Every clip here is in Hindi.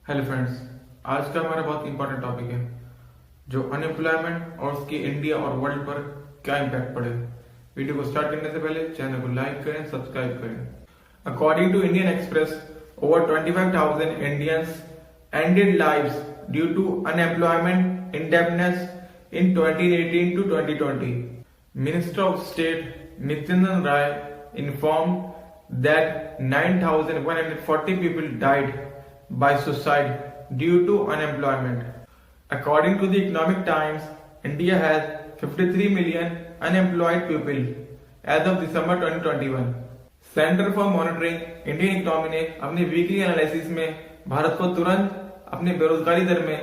हेलो फ्रेंड्स, आज का हमारा बहुत इंपॉर्टेंट टॉपिक है जो अनएम्प्लॉयमेंट और उसके इंडिया और वर्ल्ड पर क्या इम्पैक्ट पड़ेगा। वीडियो को स्टार्ट करने से पहले चैनल को लाइक करें, सब्सक्राइब करें। According to Indian Express, over 25,000 Indians ended lives due to unemployment indebtedness in 2018 to 2020. Minister of State Nityanand Rai informed that 9,140 people died by suicide due to unemployment. According to the Economic Times, India has 53 million unemployed people as of December 2021. Centre for monitoring Indian economy ने अपने वीकली एनालिसिस में भारत को तुरंत अपने बेरोजगारी दर में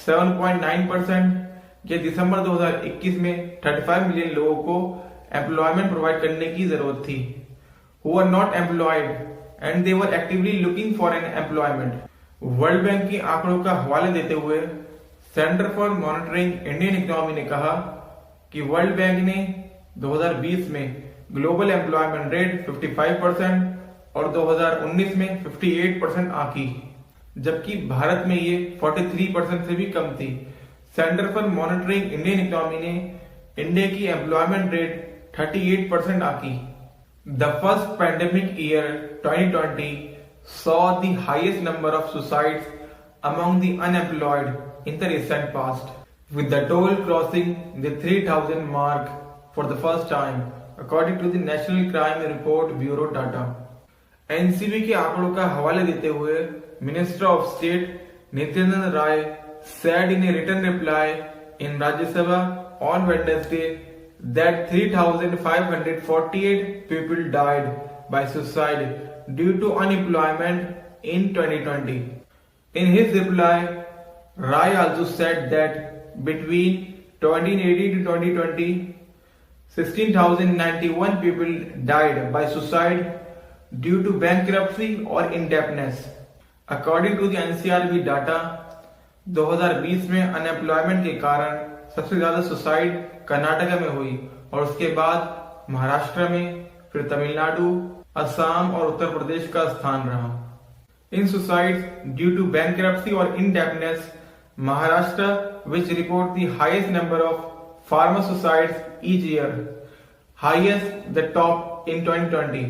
7.9% या दिसंबर 2021 में 35 मिलियन लोगों को एम्प्लॉयमेंट प्रोवाइड करने की जरूरत थी, who are not employed and they were actively looking for an employment. World bank के आंकड़ों का हवाला देते हुए centre for monitoring Indian economy ने कहा कि वर्ल्ड बैंक ने 2020 में ग्लोबल एम्प्लॉयमेंट रेट 55% और 2019 में 58% आंकी, जबकि भारत में ये 43% से भी कम थी। Centre for monitoring Indian economy ने इंडिया की एम्प्लॉयमेंट रेट 38% आंकी। The first pandemic year 2020 saw the highest number of suicides among the unemployed in the recent past, with the toll crossing the 3,000 mark for the first time, according to the National Crime Report Bureau data. NCB के आंकड़ों का हवाला देते हुए minister of state Nityanand Rai said in a written reply in Rajya Sabha on Wednesday that 3,548 people died by suicide due to unemployment in 2020. In his reply, Rai also said that between 2018 to 2020, 16,091 people died by suicide due to bankruptcy or indebtedness. According to the NCRB data, 2020 में अनएम्प्लॉयमेंट के कारण सबसे ज्यादा सुसाइड कर्नाटका में हुई और उसके बाद महाराष्ट्र में, फिर तमिलनाडु, असम और उत्तर प्रदेश का स्थान रहा। इन सुसाइड्स ड्यू टू बैंक्रप्सी और indebtedness, Maharashtra, which report the highest number of farmer suicides each year, highest the top in 2020,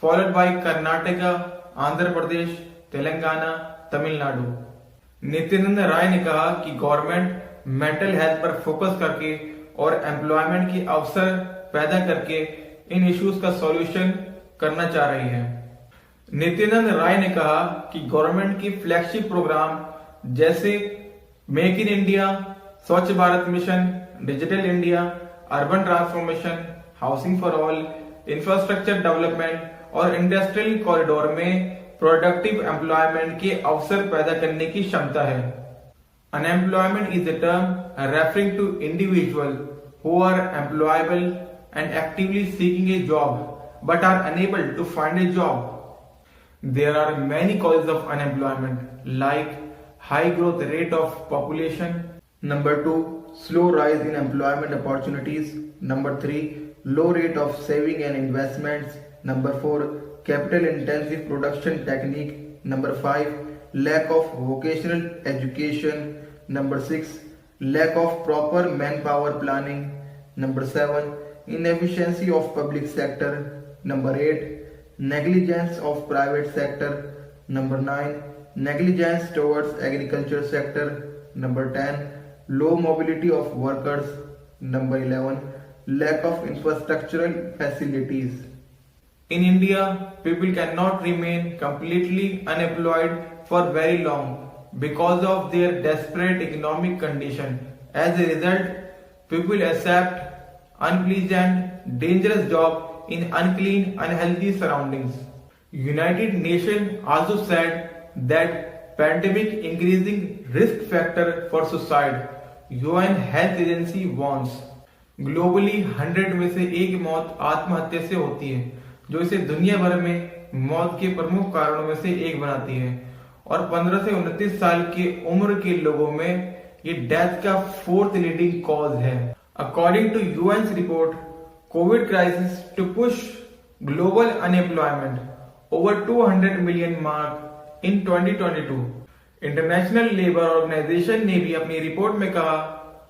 followed by Karnataka, Andhra Pradesh, Telangana, Tamil Nadu. Nityanand Rai ने कहा कि गवर्नमेंट मेंटल हेल्थ पर फोकस करके और एम्प्लॉयमेंट के अवसर पैदा करके इन इश्यूज का सॉल्यूशन करना चाह रही है। नित्यानंद राय ने कहा कि गवर्नमेंट की फ्लैगशिप प्रोग्राम जैसे make in India, Swachh Bharat mission, digital India, urban transformation, housing for all, infrastructure development और इंडस्ट्रियल कॉरिडोर में प्रोडक्टिव एम्प्लॉयमेंट के अवसर पैदा करने की क्षमता है। Unemployment is a term referring to individual who are employable and actively seeking a job but are unable to find a job. There are many causes of unemployment like high growth rate of population. Number 2, slow rise in employment opportunities. Number 3, low rate of saving and investments. Number 4, capital intensive production technique. Number 5, lack of vocational education. Number 6, lack of proper manpower planning. Number 7, inefficiency of public sector. Number 8, negligence of private sector. Number 9, negligence towards agriculture sector. Number 10, low mobility of workers. Number 11, lack of infrastructural facilities. In India, people cannot remain completely unemployed for very long because of their desperate economic condition. As a result, people accept unpleasant, dangerous jobs in unclean, unhealthy surroundings. United Nations also said that pandemic increasing risk factor for suicide. UN Health Agency warns. Globally 100 में से एक मौत आत्महत्या से होती है, जो इसे दुनिया भर में मौत के प्रमुख कारणों में से एक बनाती है और 15 से 29 साल की उम्र के लोगों में ये डेथ का 4th लीडिंग कॉज है। According to UN's report, COVID crisis to push global unemployment over 200 million mark in 2022. International labour organisation ने भी अपनी रिपोर्ट में कहा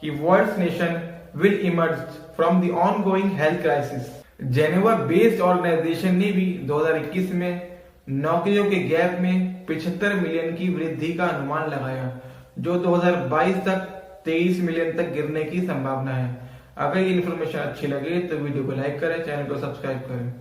कि world nation will emerge from the ongoing health crisis. Geneva based organisation ने भी 2021 में नौकरियों के गैप में 75 मिलियन की वृद्धि का अनुमान लगाया, जो 2022 तक 23 मिलियन तक गिरने की संभावना है। अगर ये इन्फॉर्मेशन अच्छी लगे तो वीडियो को लाइक करें, चैनल को सब्सक्राइब करें।